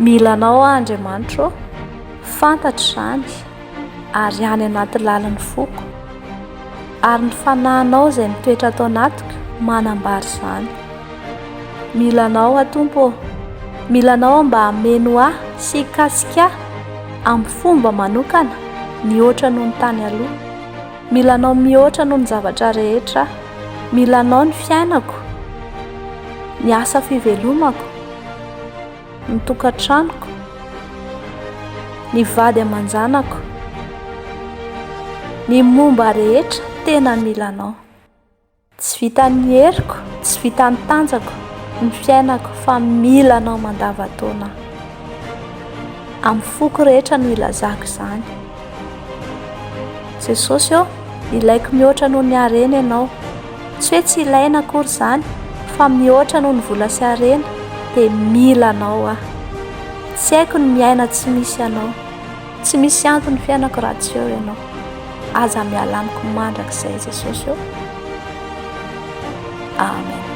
Milanao Andriamanitra fantatra izany ary any anaty lalan'ny foko ary ny fanahinao izay mitoetra atao anatiko manambary izany. Milanao a Tompo, milanao mba hameno ahy sy hikasika ahy amin'ny fomba manokana mihoatra noho ny tany aloha. Milanao mihoatra noho ny zavatra rehetra. Milanao ny fiainako, ny asa fivelomako, ny tokantranoko, ny vady aman-janako, ny momba rehetra tena milanao. Tsy vitan'ny heriko, tsy vitan'ny tanjako ny fiainako fa milanao mandavataona. Amin'ny foko rehetra no ilazako izany. Jesosy ô, ilaiko mihoatra noho ny harena ianao. Tsy hoe tsy ilaina akory izany fa mihoatra noho ny vola sy harena dia milanao aho. Tsy haiko ny miaina tsy misy ianao. Tsy misy antony fiainako raha tsy eo ianao. Aza miala amiko mandrakizay Jesosy ô. Amen.